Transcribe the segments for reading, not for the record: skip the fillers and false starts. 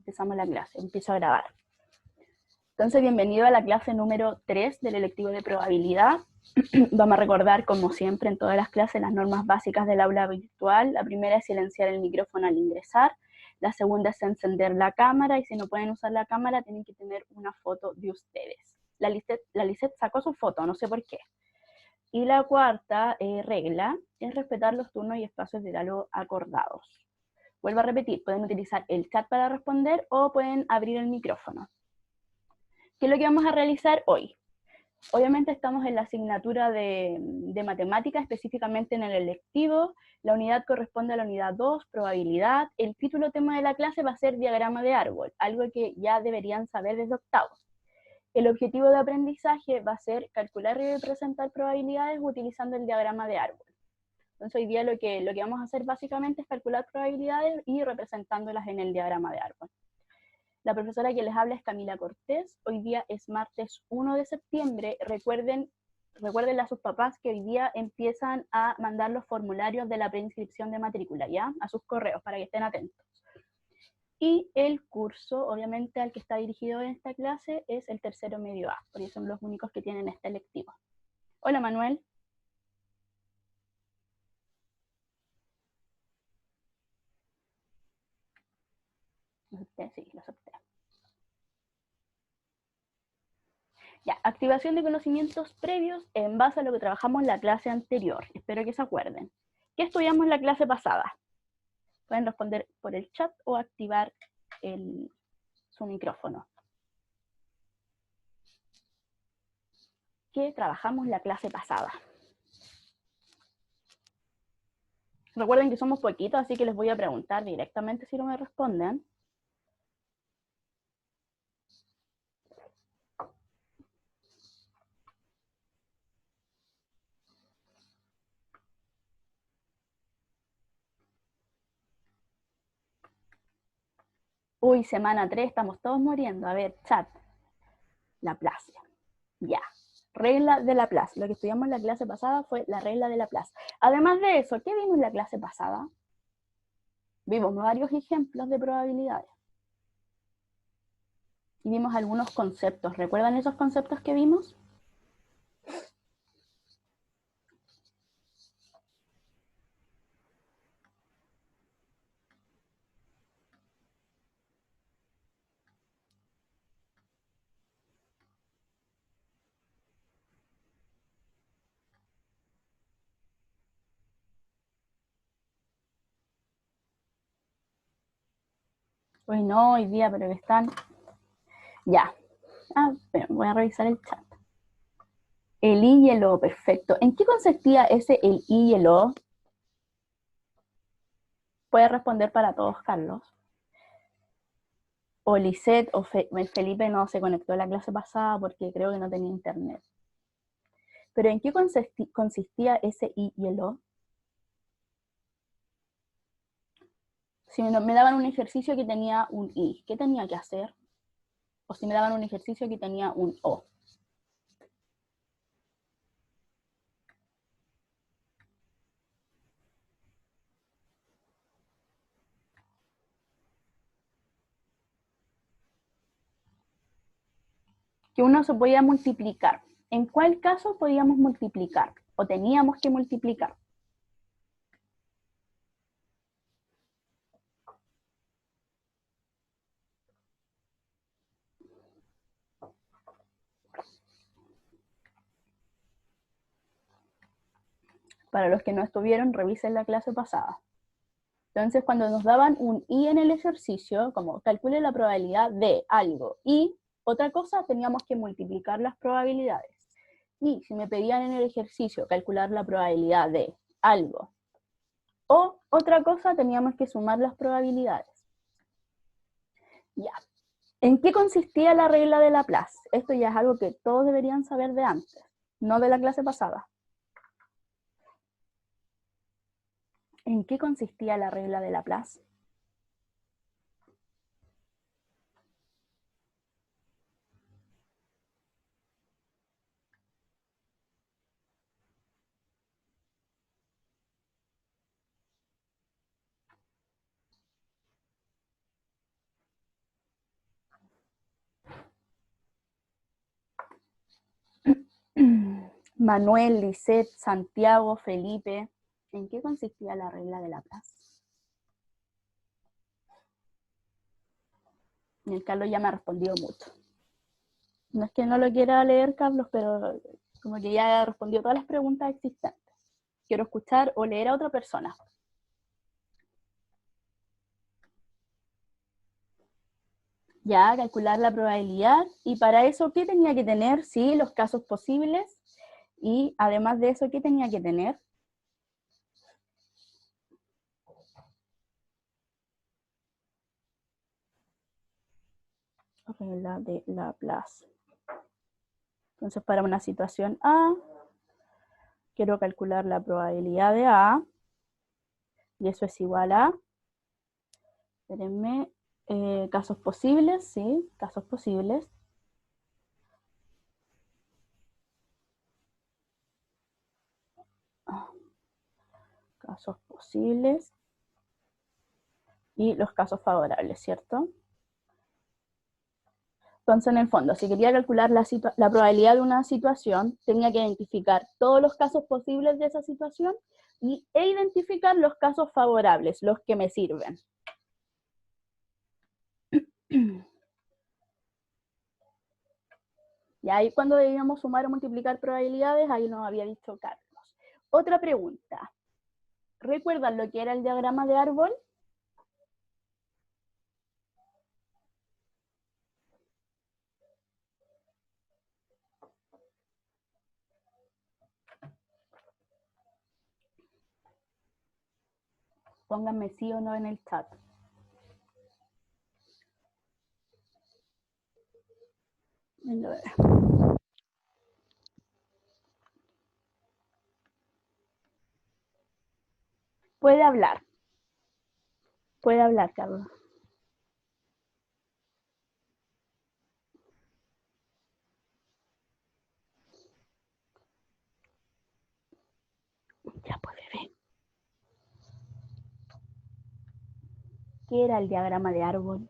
empezamos la clase, empiezo a grabar. Entonces, bienvenido a la clase número 3 del electivo de probabilidad. Vamos a recordar, como siempre, en todas las clases, las normas básicas del aula virtual. La primera es silenciar el micrófono al ingresar. La segunda es encender la cámara, y si no pueden usar la cámara, tienen que tener una foto de ustedes. La Lisette sacó su foto, no sé por qué. Y la cuarta regla es respetar los turnos y espacios de diálogo acordados. Vuelvo a repetir, pueden utilizar el chat para responder o pueden abrir el micrófono. ¿Qué es lo que vamos a realizar hoy? Obviamente estamos en la asignatura de matemáticas, específicamente en el electivo. La unidad corresponde a la unidad 2, probabilidad. El título tema de la clase va a ser diagrama de árbol, algo que ya deberían saber desde octavo. El objetivo de aprendizaje va a ser calcular y representar probabilidades utilizando el diagrama de árbol. Entonces hoy día lo que vamos a hacer básicamente es calcular probabilidades y representándolas en el diagrama de árbol. La profesora que les habla es Camila Cortés. Hoy día es martes 1 de septiembre. Recuérdenle a sus papás que hoy día empiezan a mandar los formularios de la preinscripción de matrícula, ¿ya? A sus correos, para que estén atentos. Y el curso, obviamente, al que está dirigido en esta clase es el tercero medio A, porque son los únicos que tienen este electivo. Hola, Manuel. Sí, lo acepté. Ya, activación de conocimientos previos en base a lo que trabajamos en la clase anterior. Espero que se acuerden. ¿Qué estudiamos en la clase pasada? Pueden responder por el chat o activar su micrófono. ¿Qué trabajamos en la clase pasada? Recuerden que somos poquitos, así que les voy a preguntar directamente si no me responden. Uy, semana 3, estamos todos muriendo. A ver, chat. Laplace. Ya. Regla de Laplace. Lo que estudiamos en la clase pasada fue la regla de Laplace. Además de eso, ¿qué vimos en la clase pasada? Vimos varios ejemplos de probabilidades. Y vimos algunos conceptos. ¿Recuerdan esos conceptos que vimos? Hoy no, hoy día, pero que están... Ya. Pero voy a revisar el chat. El I y el O, perfecto. ¿En qué consistía ese el I y el O? Puede responder para todos, Carlos. O Lisette o Felipe no se conectó a la clase pasada porque creo que no tenía internet. ¿Pero en qué consistía ese I y el O? Si me daban un ejercicio que tenía un I, ¿qué tenía que hacer? O si me daban un ejercicio que tenía un O. Que uno se podía multiplicar. ¿En cuál caso podíamos multiplicar? ¿O teníamos que multiplicar? Para los que no estuvieron, revisen la clase pasada. Entonces, cuando nos daban un I en el ejercicio, como calcule la probabilidad de algo, y otra cosa, teníamos que multiplicar las probabilidades. Y si me pedían en el ejercicio calcular la probabilidad de algo, o otra cosa, teníamos que sumar las probabilidades. Ya. ¿En qué consistía la regla de Laplace? Esto ya es algo que todos deberían saber de antes, no de la clase pasada. ¿En qué consistía la regla de Laplace? Manuel, Lisette, Santiago, Felipe. ¿En qué consistía la regla de Laplace? El Carlos ya me ha respondido mucho. No es que no lo quiera leer, Carlos, pero como que ya respondió todas las preguntas existentes. Quiero escuchar o leer a otra persona. Ya, calcular la probabilidad. Y para eso, ¿qué tenía que tener? Sí, los casos posibles. Y además de eso, ¿qué tenía que tener? Regla de Laplace. Entonces, para una situación A, quiero calcular la probabilidad de A. Y eso es igual a... Espérenme. Casos posibles, sí, casos posibles. Casos posibles. Y los casos favorables, ¿cierto? Entonces, en el fondo, si quería calcular la probabilidad de una situación, tenía que identificar todos los casos posibles de esa situación e identificar los casos favorables, los que me sirven. Y ahí cuando debíamos sumar o multiplicar probabilidades, ahí nos había dicho Carlos. Otra pregunta. ¿Recuerdan lo que era el diagrama de árbol? Pónganme sí o no en el chat. Puede hablar. Puede hablar, Carlos. Ya puede ver. ¿Qué era el diagrama de árbol?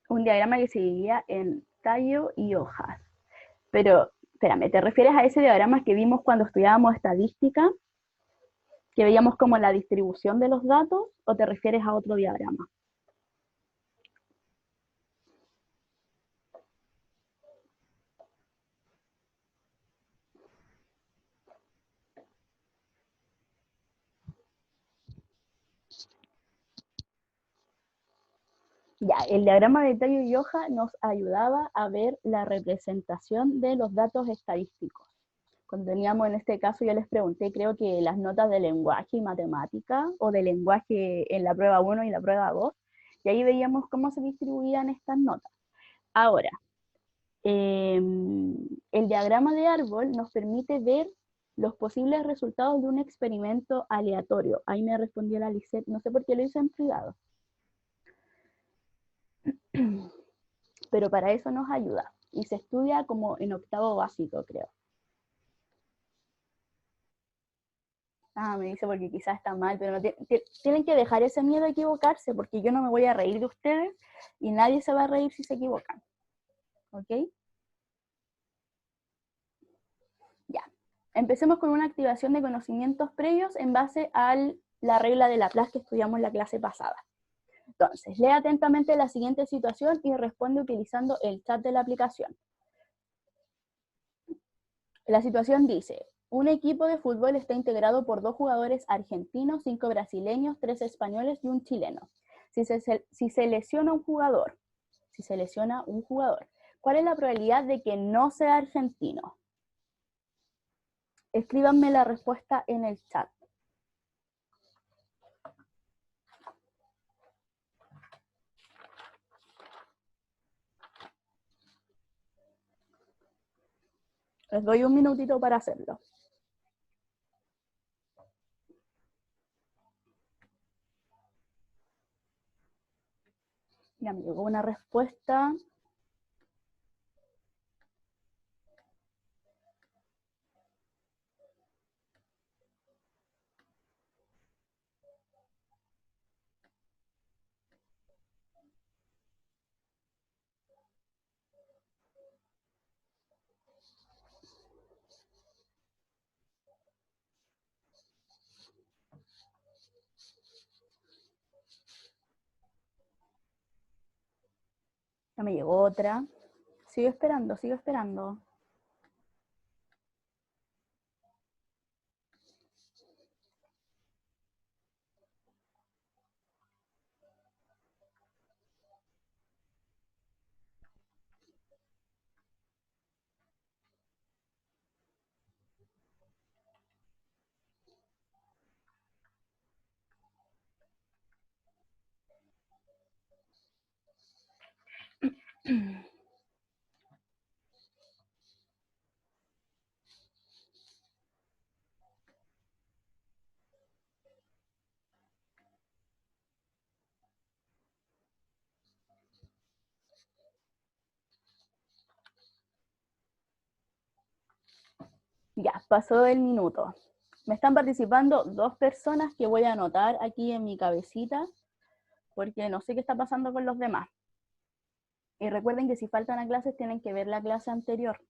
Un diagrama que se dividía en tallo y hojas. Pero, espérame, ¿te refieres a ese diagrama que vimos cuando estudiábamos estadística? ¿Que veíamos como la distribución de los datos? ¿O te refieres a otro diagrama? Ya, el diagrama de tallo y hoja nos ayudaba a ver la representación de los datos estadísticos. Cuando teníamos en este caso, yo les pregunté, creo que las notas de lenguaje y matemática, o de lenguaje en la prueba 1 y la prueba 2, y ahí veíamos cómo se distribuían estas notas. Ahora, el diagrama de árbol nos permite ver los posibles resultados de un experimento aleatorio. Ahí me respondió la Lisette, no sé por qué lo hice en privado. Pero para eso nos ayuda. Y se estudia como en octavo básico, creo. Ah, me dice porque quizás está mal, pero no tienen que dejar ese miedo a equivocarse, porque yo no me voy a reír de ustedes y nadie se va a reír si se equivocan. ¿Ok? Ya. Empecemos con una activación de conocimientos previos en base a la regla de Laplace que estudiamos en la clase pasada. Entonces, lee atentamente la siguiente situación y responde utilizando el chat de la aplicación. La situación dice, un equipo de fútbol está integrado por 2 jugadores argentinos, 5 brasileños, 3 españoles y un chileno. Si se lesiona un jugador, ¿cuál es la probabilidad de que no sea argentino? Escríbanme la respuesta en el chat. Les doy un minutito para hacerlo. Ya me llegó una respuesta. Ya me llegó otra. Sigo esperando, sigo esperando. Ya, pasó el minuto. Me están participando 2 personas que voy a anotar aquí en mi cabecita, porque no sé qué está pasando con los demás. Y recuerden que si faltan a clases tienen que ver la clase anterior.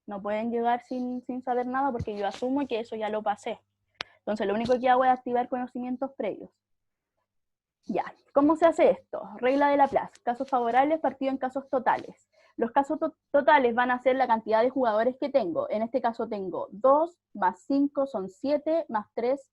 No pueden llegar sin saber nada porque yo asumo que eso ya lo pasé. Entonces lo único que hago es activar conocimientos previos. Ya, ¿cómo se hace esto? Regla de Laplace, casos favorables partido en casos totales. Los casos totales van a ser la cantidad de jugadores que tengo. En este caso tengo 2, más 5 son 7, más 3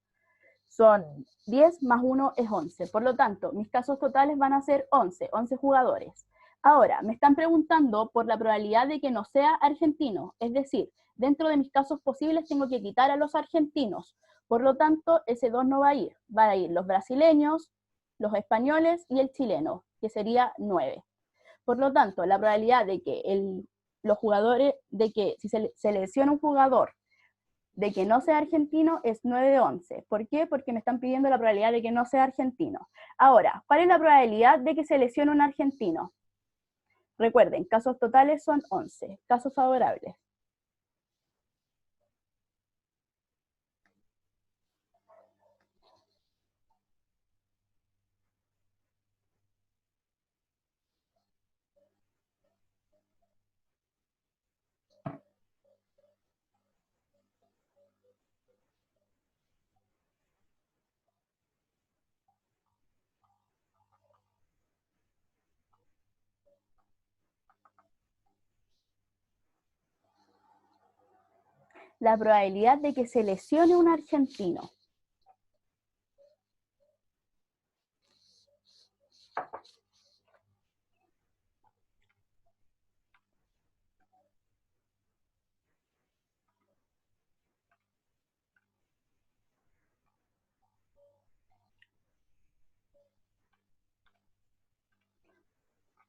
son 10, más 1 es 11. Por lo tanto, mis casos totales van a ser 11 jugadores. Ahora, me están preguntando por la probabilidad de que no sea argentino. Es decir, dentro de mis casos posibles tengo que quitar a los argentinos. Por lo tanto, ese 2 no va a ir. Van a ir los brasileños, los españoles y el chileno, que sería 9. Por lo tanto, la probabilidad de que los jugadores, de que si se selecciona un jugador de que no sea argentino es 9 de 11. ¿Por qué? Porque me están pidiendo la probabilidad de que no sea argentino. Ahora, ¿cuál es la probabilidad de que se lesione un argentino? Recuerden, casos totales son 11, casos favorables. La probabilidad de que se lesione un argentino.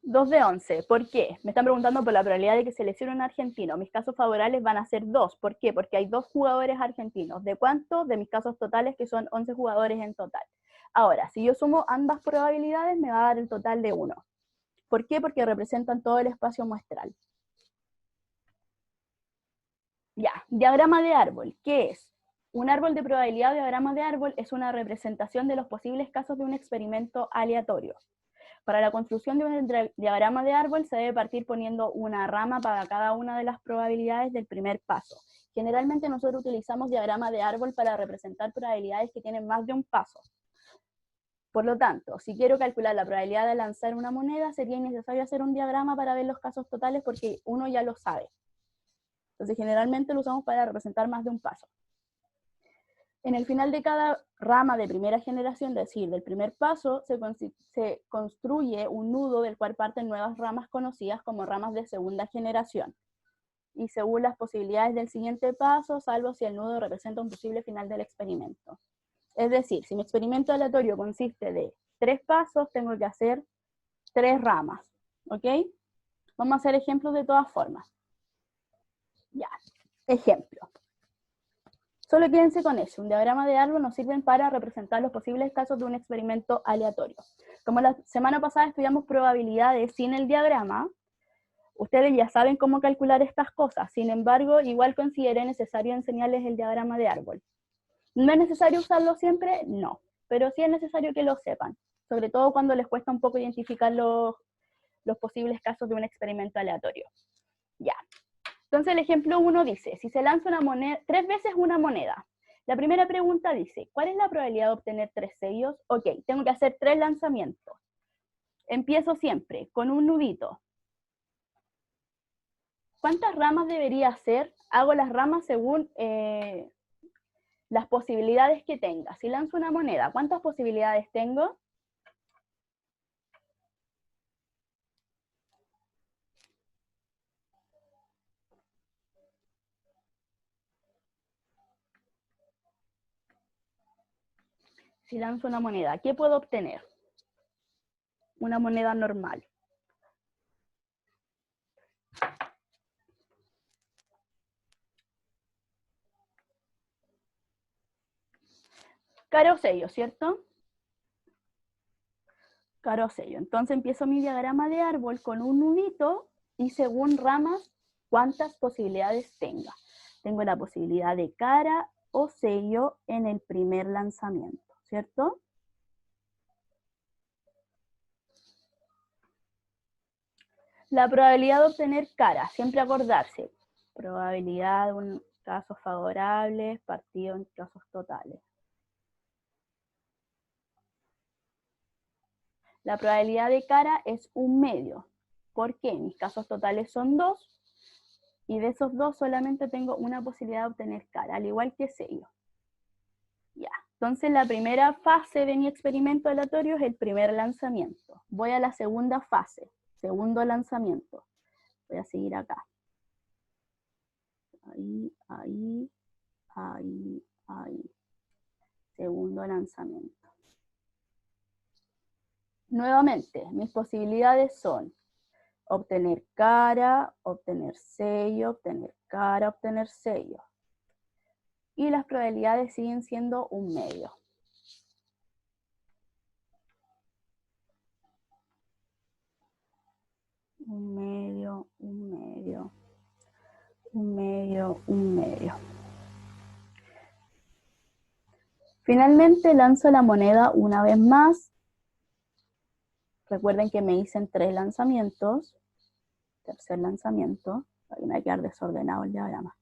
Dos de 11. ¿Por qué? Me están preguntando por la probabilidad de que se lesione un argentino. Mis casos favorables van a ser 2. ¿Por qué? Porque hay 2 jugadores argentinos. ¿De cuánto? De mis casos totales, que son 11 jugadores en total. Ahora, si yo sumo ambas probabilidades, me va a dar el total de 1. ¿Por qué? Porque representan todo el espacio muestral. Ya, diagrama de árbol. ¿Qué es? Un árbol de probabilidad o diagrama de árbol es una representación de los posibles casos de un experimento aleatorio. Para la construcción de un diagrama de árbol se debe partir poniendo una rama para cada una de las probabilidades del primer paso. Generalmente nosotros utilizamos diagrama de árbol para representar probabilidades que tienen más de un paso. Por lo tanto, si quiero calcular la probabilidad de lanzar una moneda, sería innecesario hacer un diagrama para ver los casos totales porque uno ya lo sabe. Entonces, generalmente lo usamos para representar más de un paso. En el final de cada rama de primera generación, es decir, del primer paso, se construye un nudo del cual parten nuevas ramas conocidas como ramas de segunda generación. Y según las posibilidades del siguiente paso, salvo si el nudo representa un posible final del experimento. Es decir, si mi experimento aleatorio consiste de 3 pasos, tengo que hacer 3 ramas. ¿Ok? Vamos a hacer ejemplos de todas formas. Ya, ejemplo. Solo quédense con eso, un diagrama de árbol nos sirve para representar los posibles casos de un experimento aleatorio. Como la semana pasada estudiamos probabilidades sin el diagrama, ustedes ya saben cómo calcular estas cosas, sin embargo, igual consideré necesario enseñarles el diagrama de árbol. ¿No es necesario usarlo siempre? No, pero sí es necesario que lo sepan, sobre todo cuando les cuesta un poco identificar los posibles casos de un experimento aleatorio. Ya. Entonces el ejemplo 1 dice, si se lanza una moneda, 3 veces una moneda. La primera pregunta dice, ¿cuál es la probabilidad de obtener 3 sellos? Ok, tengo que hacer 3 lanzamientos. Empiezo siempre con un nudito. ¿Cuántas ramas debería hacer? Hago las ramas según las posibilidades que tenga. Si lanzo una moneda, ¿cuántas posibilidades tengo? Si lanzo una moneda, ¿qué puedo obtener? Una moneda normal. Cara o sello, ¿cierto? Cara o sello. Entonces empiezo mi diagrama de árbol con un nudito y según ramas, ¿cuántas posibilidades tenga? Tengo la posibilidad de cara o sello en el primer lanzamiento, ¿cierto? La probabilidad de obtener cara, siempre acordarse. Probabilidad en casos favorables, partido en casos totales. La probabilidad de cara es 1/2. ¿Por qué? Mis casos totales son 2, y de esos 2 solamente tengo una posibilidad de obtener cara, al igual que sello. Ya, entonces la primera fase de mi experimento aleatorio es el primer lanzamiento. Voy a la segunda fase, segundo lanzamiento. Voy a seguir acá. Ahí, ahí, ahí, ahí. Segundo lanzamiento. Nuevamente, mis posibilidades son obtener cara, obtener sello, obtener cara, obtener sello. Y las probabilidades siguen siendo 1/2. Un medio, un medio, un medio, un medio. Finalmente lanzo la moneda una vez más. Recuerden que me hice 3 lanzamientos. Tercer lanzamiento. Ahí me va a quedar desordenado el diagrama.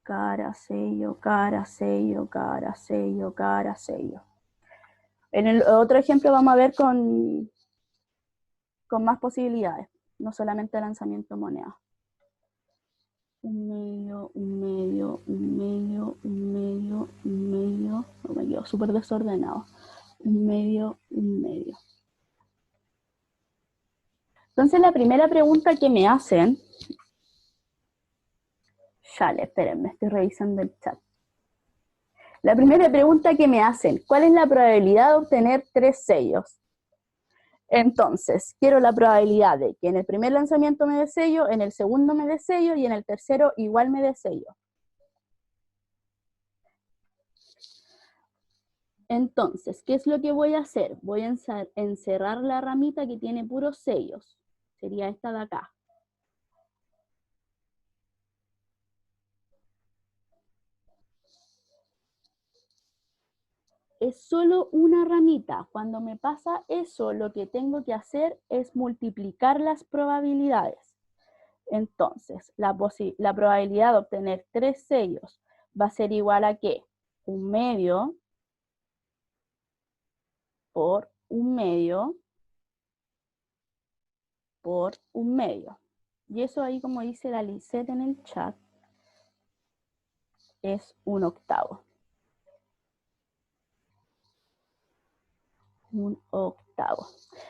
Cara, sello, cara, sello, cara, sello, cara, sello. En el otro ejemplo vamos a ver con más posibilidades, no solamente lanzamiento moneda. Un medio, un medio, un medio, un medio, un medio. No, me quedo súper desordenado. Un medio, un medio. Entonces la primera pregunta que me hacen, Chale, espérenme, estoy revisando el chat. La primera pregunta que me hacen, ¿cuál es la probabilidad de obtener 3 sellos? Entonces, quiero la probabilidad de que en el primer lanzamiento me dé sello, en el segundo me dé sello y en el tercero igual me dé sello. Entonces, ¿qué es lo que voy a hacer? Voy a encerrar la ramita que tiene puros sellos. Sería esta de acá. Es solo una ramita. Cuando me pasa eso, lo que tengo que hacer es multiplicar las probabilidades. Entonces, la probabilidad de obtener 3 sellos va a ser igual a ¿qué? 1/2 por 1/2 por 1/2. Y eso ahí, como dice la Lisette en el chat, es 1/8. 1/8.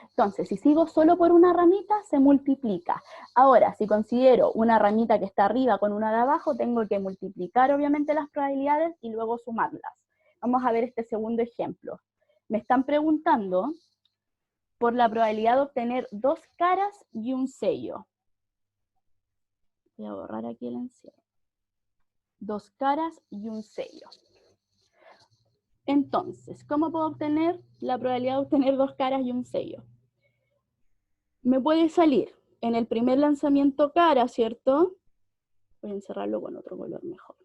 Entonces, si sigo solo por una ramita, se multiplica. Ahora, si considero una ramita que está arriba con una de abajo, tengo que multiplicar obviamente las probabilidades y luego sumarlas. Vamos a ver este segundo ejemplo. Me están preguntando por la probabilidad de obtener 2 caras y un sello. Voy a borrar aquí el encierro. 2 caras y un sello. Entonces, ¿cómo puedo obtener la probabilidad de obtener 2 caras y un sello? Me puede salir en el primer lanzamiento cara, ¿cierto? Voy a encerrarlo con otro color mejor.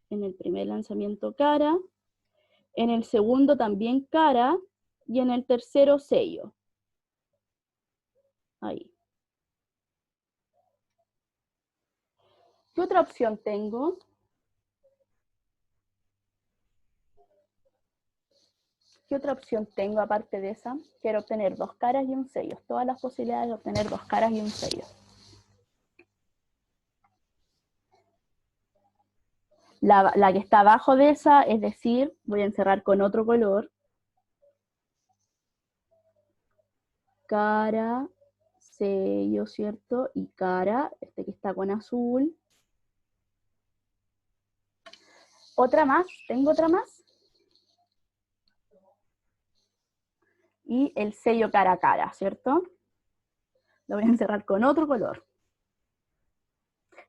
En el primer lanzamiento cara, en el segundo también cara, y en el tercero sello. Ahí. ¿Qué otra opción tengo? ¿Qué otra opción tengo aparte de esa? Quiero obtener 2 caras y un sello. Todas las posibilidades de obtener 2 caras y un sello. La que está abajo de esa, es decir, voy a encerrar con otro color. Cara, sello, ¿cierto? Y cara, este que está con azul. Otra más, tengo otra más. Y el sello cara a cara, ¿cierto? Lo voy a encerrar con otro color.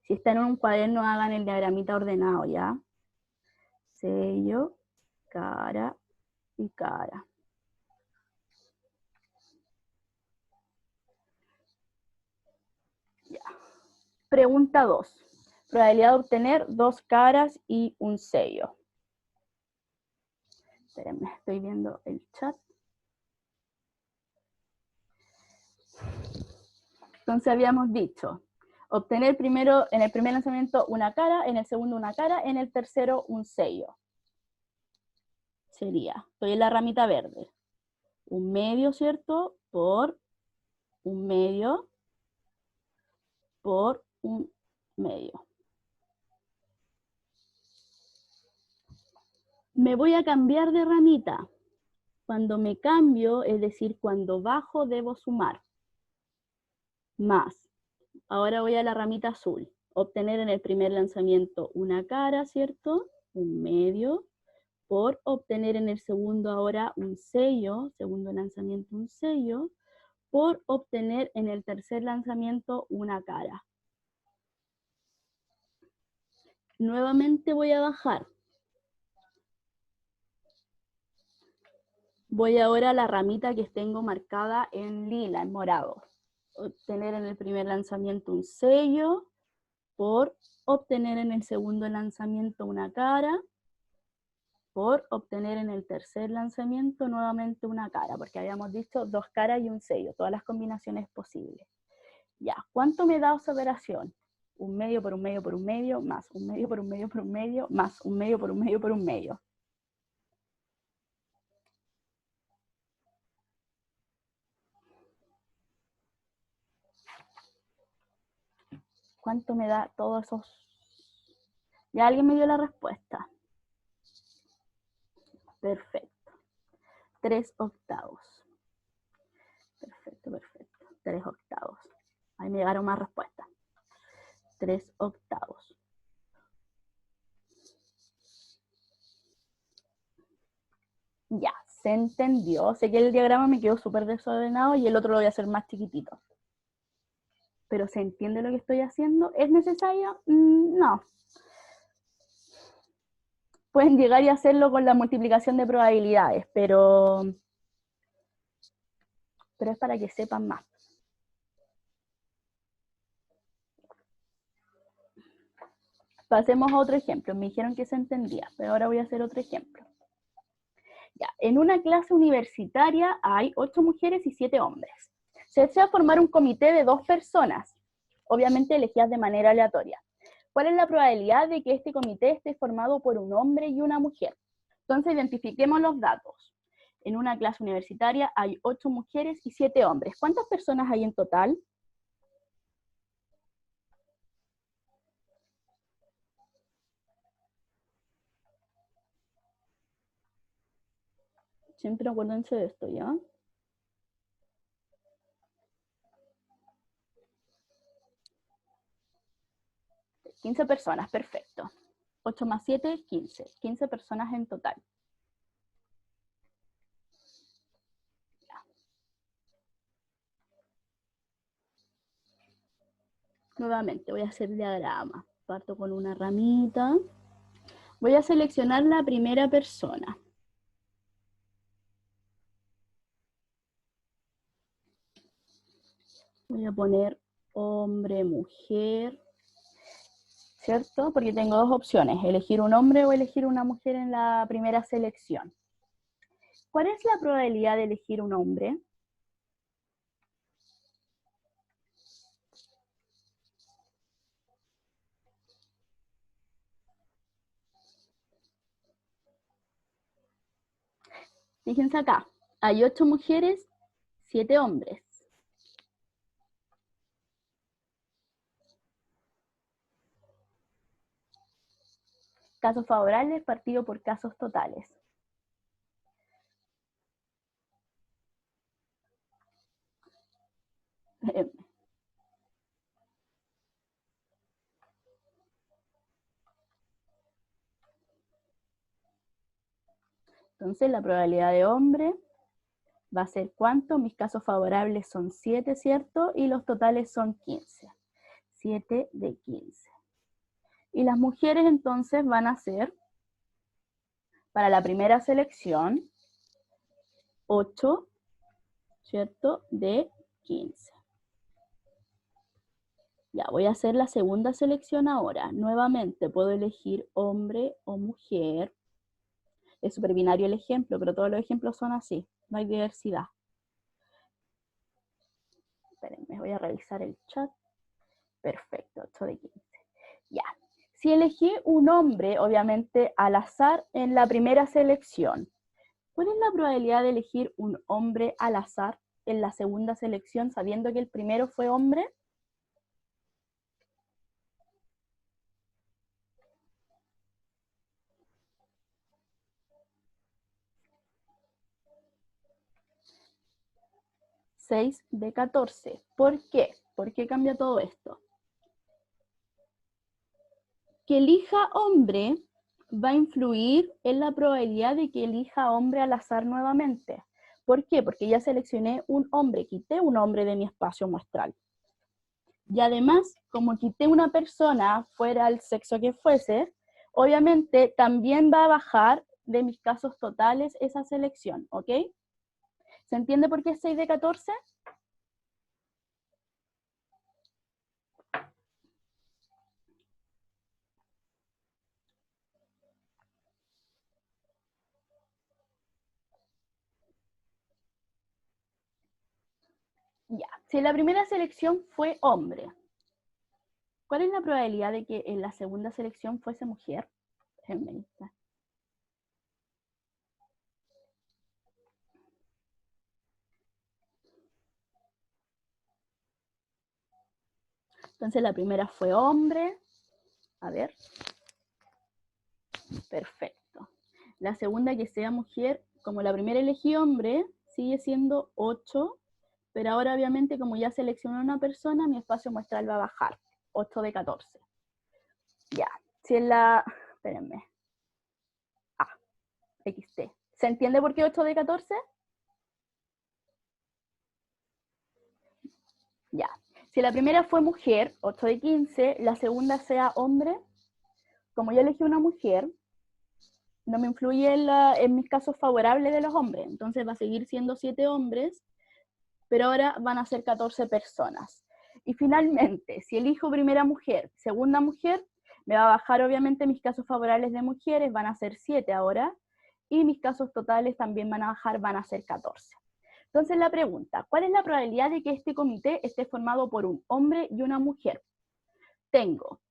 Si están en un cuaderno, hagan el diagramita ordenado, ¿ya? Sello, cara y cara. Ya. Pregunta 2. Probabilidad de obtener 2 caras y un sello. Espérenme, estoy viendo el chat. Entonces habíamos dicho, obtener primero, en el primer lanzamiento una cara, en el segundo una cara, en el tercero un sello. Sería, estoy en la ramita verde. Un medio, ¿cierto? Por un medio, por un medio. Me voy a cambiar de ramita. Cuando me cambio, es decir, cuando bajo, debo sumar. Más. Ahora voy a la ramita azul. Obtener en el primer lanzamiento una cara, ¿cierto? Un medio. Por obtener en el segundo ahora un sello, segundo lanzamiento un sello. Por obtener en el tercer lanzamiento una cara. Nuevamente voy a bajar. Voy ahora a la ramita que tengo marcada en lila, en morado. Obtener en el primer lanzamiento un sello, por obtener en el segundo lanzamiento una cara, por obtener en el tercer lanzamiento nuevamente una cara, porque habíamos dicho 2 caras y un sello, todas las combinaciones posibles. Ya, ¿cuánto me da esa operación? Un medio por un medio por un medio, más un medio por un medio por un medio, más un medio por un medio por un medio. ¿Cuánto me da todos esos? Ya alguien me dio la respuesta. Perfecto. 3 octavos. Perfecto, perfecto. 3 octavos. Ahí me llegaron más respuestas. 3 octavos. Ya, se entendió. Sé que el diagrama me quedó súper desordenado y el otro lo voy a hacer más chiquitito. ¿Pero se entiende lo que estoy haciendo? ¿Es necesario? No. Pueden llegar y hacerlo con la multiplicación de probabilidades, pero es para que sepan más. Pasemos a otro ejemplo. Me dijeron que se entendía, pero ahora voy a hacer otro ejemplo. Ya, en una clase universitaria hay 8 mujeres y 7 hombres. Se desea formar un comité de 2 personas, obviamente elegidas de manera aleatoria. ¿Cuál es la probabilidad de que este comité esté formado por un hombre y una mujer? Entonces identifiquemos los datos. En una clase universitaria hay 8 mujeres y 7 hombres. ¿Cuántas personas hay en total? Siempre acuérdense de esto, ¿ya? 15 personas, perfecto. 8 más 7, 15. 15 personas en total. Nuevamente voy a hacer diagrama. Parto con una ramita. Voy a seleccionar la primera persona. Voy a poner hombre, mujer, ¿cierto? Porque tengo dos opciones, elegir un hombre o elegir una mujer en la primera selección. ¿Cuál es la probabilidad de elegir un hombre? Fíjense acá, hay 8 mujeres, 7 hombres. Casos favorables partido por casos totales. Entonces la probabilidad de hombre va a ser ¿cuánto? Mis casos favorables son 7, ¿cierto? Y los totales son 15. 7 de 15. Y las mujeres entonces van a ser, para la primera selección, 8, ¿cierto? De 15. Ya, voy a hacer la segunda selección ahora. Nuevamente puedo elegir hombre o mujer. Es súper binario el ejemplo, pero todos los ejemplos son así. No hay diversidad. Espérenme, voy a revisar el chat. Perfecto, 8 de 15. Ya. Si elegí un hombre, obviamente al azar en la primera selección, ¿cuál es la probabilidad de elegir un hombre al azar en la segunda selección sabiendo que el primero fue hombre? ¿6 de 14? ¿Por qué? ¿Por qué cambia todo esto? Que elija hombre va a influir en la probabilidad de que elija hombre al azar nuevamente. ¿Por qué? Porque ya seleccioné un hombre, quité un hombre de mi espacio muestral. Y además, como quité una persona fuera el sexo que fuese, obviamente también va a bajar de mis casos totales esa selección, ¿ok? ¿Se entiende por qué es 6 de 14? Ya, si la primera selección fue hombre, ¿cuál es la probabilidad de que en la segunda selección fuese mujer? Feminista. Entonces la primera fue hombre. A ver. Perfecto. La segunda que sea mujer, como la primera elegí hombre, sigue siendo 8, pero ahora obviamente como ya seleccioné una persona, mi espacio muestral va a bajar. 8 de 14. Ya. Si en la... Espérenme. Ah, XT. ¿Se entiende por qué 8 de 14? Ya. Si la primera fue mujer, 8 de 15, la segunda sea hombre, como yo elegí una mujer, no me influye en mis casos favorables de los hombres, entonces va a seguir siendo 7 hombres, pero ahora van a ser 14 personas. Y finalmente, si elijo primera mujer, segunda mujer, me va a bajar obviamente mis casos favorables de mujeres, van a ser 7 ahora, y mis casos totales también van a bajar, van a ser 14. Entonces la pregunta, ¿cuál es la probabilidad de que este comité esté formado por un hombre y una mujer? Tengo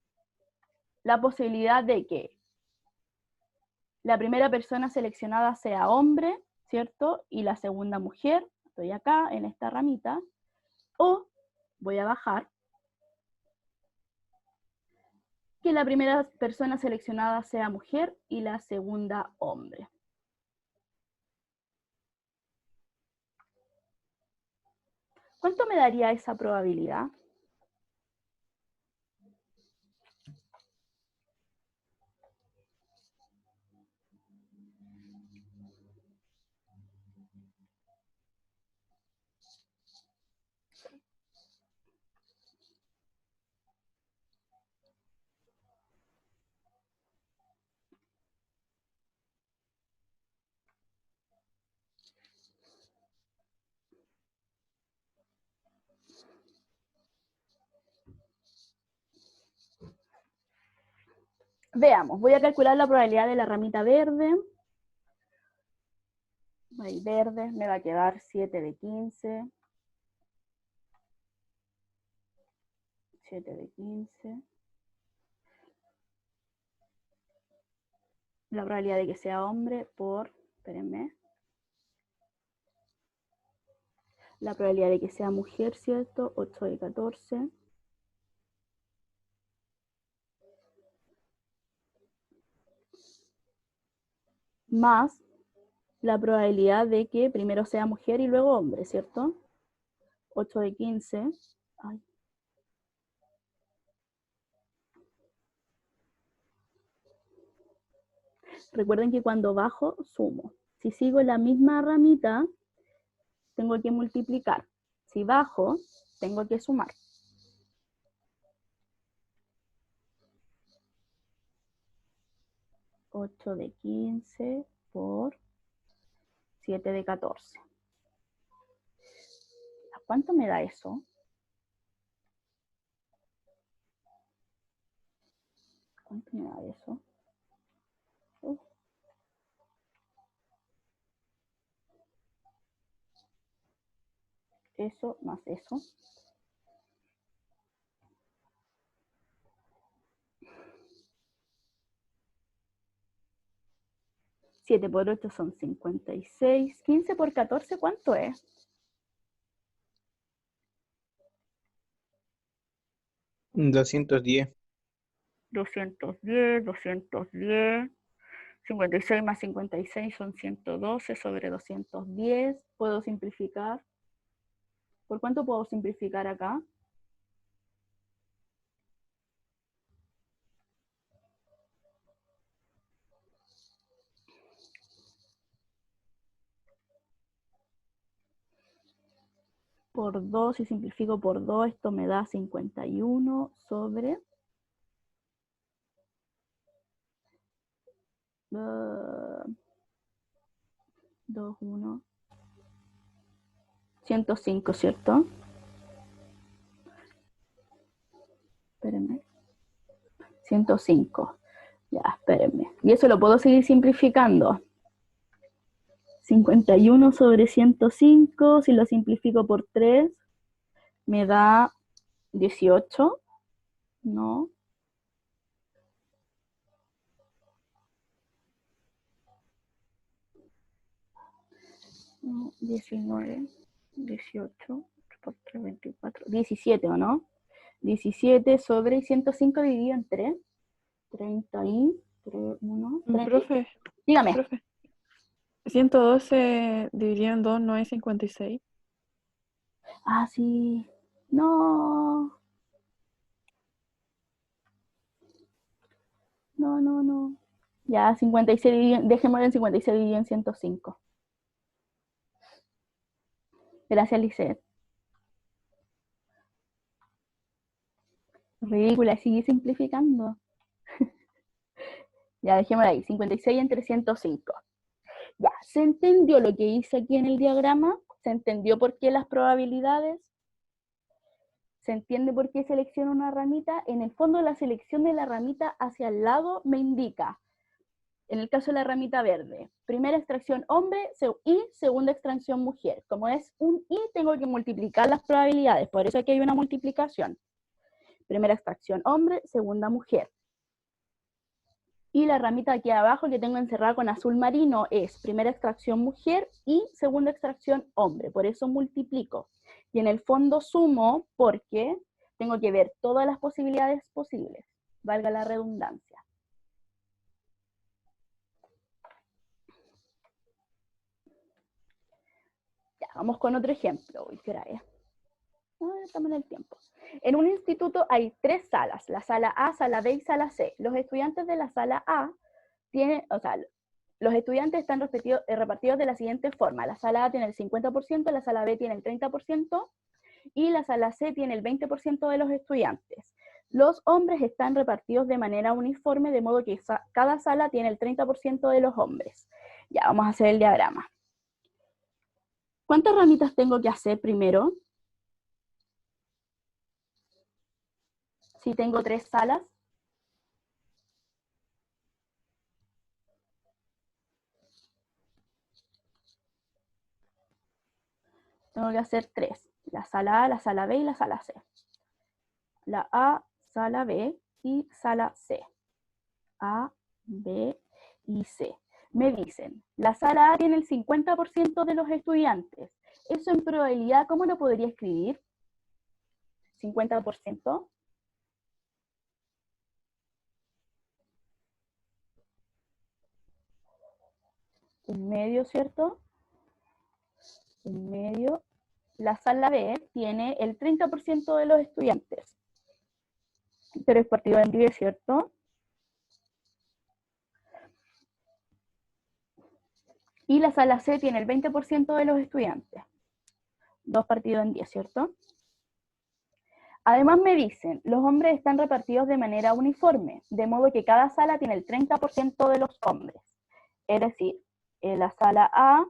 la posibilidad de que la primera persona seleccionada sea hombre, ¿cierto? Y la segunda mujer, estoy acá en esta ramita, o voy a bajar, que la primera persona seleccionada sea mujer y la segunda hombre. ¿Cuánto me daría esa probabilidad? Veamos, voy a calcular la probabilidad de la ramita verde. El verde me va a quedar 7 de 15. 7 de 15. La probabilidad de que sea hombre por, espérenme, La probabilidad de que sea mujer, ¿cierto? 8 de 14. Más la probabilidad de que primero sea mujer y luego hombre, ¿cierto? 8 de 15. Ay. Recuerden que cuando bajo, sumo. Si sigo la misma ramita, tengo que multiplicar. Si bajo, tengo que sumar. 8 de 15 por 7 de 14. ¿Cuánto me da eso? ¿Cuánto me da eso? Eso más eso. 7 por 8 son 56. 15 por 14, ¿cuánto es? 210. 210, 210. 56 más 56 son 112 sobre 210. ¿Puedo simplificar? ¿Por cuánto puedo simplificar acá? Por 2, si simplifico por 2, esto me da 51 sobre 2, 1, 105, ¿cierto? Espérenme. 105. Ya, espérenme. Y eso lo puedo seguir simplificando. 51 sobre 105, si lo simplifico por 3, me da 18. No. No, 19, 18, por 3, 24, 17, ¿o no? 17 sobre 105 dividido en 3. 33, 1, 30. Profe, Dígame. profe. 112 dividido en 2 no es 56. Ah, sí. No. No. Ya, 56 dividido, dejémoslo en 56 dividido en 105. Gracias, Lisette. Ridícula, sigue simplificando. Ya, dejémoslo ahí. 56 entre 105. Ya, ¿se entendió lo que hice aquí en el diagrama? ¿Se entendió por qué las probabilidades? ¿Se entiende por qué selecciono una ramita? En el fondo, la selección de la ramita hacia el lado me indica, en el caso de la ramita verde, primera extracción hombre y segunda extracción mujer. Como es un y, tengo que multiplicar las probabilidades, por eso aquí hay una multiplicación. Primera extracción hombre, segunda mujer. Y la ramita aquí abajo que tengo encerrada con azul marino es primera extracción mujer y segunda extracción hombre, por eso multiplico. Y en el fondo sumo porque tengo que ver todas las posibilidades posibles, valga la redundancia. Ya, vamos con otro ejemplo. Uy, ¿qué hora es? Estamos en el tiempo. En un instituto hay 3 salas, la sala A, sala B y sala C. Los estudiantes de la sala A tienen, los estudiantes están repartidos de la siguiente forma. La sala A tiene el 50%, la sala B tiene el 30% y la sala C tiene el 20% de los estudiantes. Los hombres están repartidos de manera uniforme, de modo que cada sala tiene el 30% de los hombres. Ya, vamos a hacer el diagrama. ¿Cuántas ramitas tengo que hacer primero? Si tengo 3 salas. Tengo que hacer 3. La sala A, la sala B y la sala C. La A, sala B y sala C. A, B y C. Me dicen, la sala A tiene el 50% de los estudiantes. Eso en probabilidad, ¿cómo lo podría escribir? 50%. Un medio, ¿cierto? Un medio. La sala B tiene el 30% de los estudiantes. Pero es partido en 10, ¿cierto? Y la sala C tiene el 20% de los estudiantes. 2 partidos en 10, ¿cierto? Además me dicen, los hombres están repartidos de manera uniforme, de modo que cada sala tiene el 30% de los hombres. Es decir, en la sala A,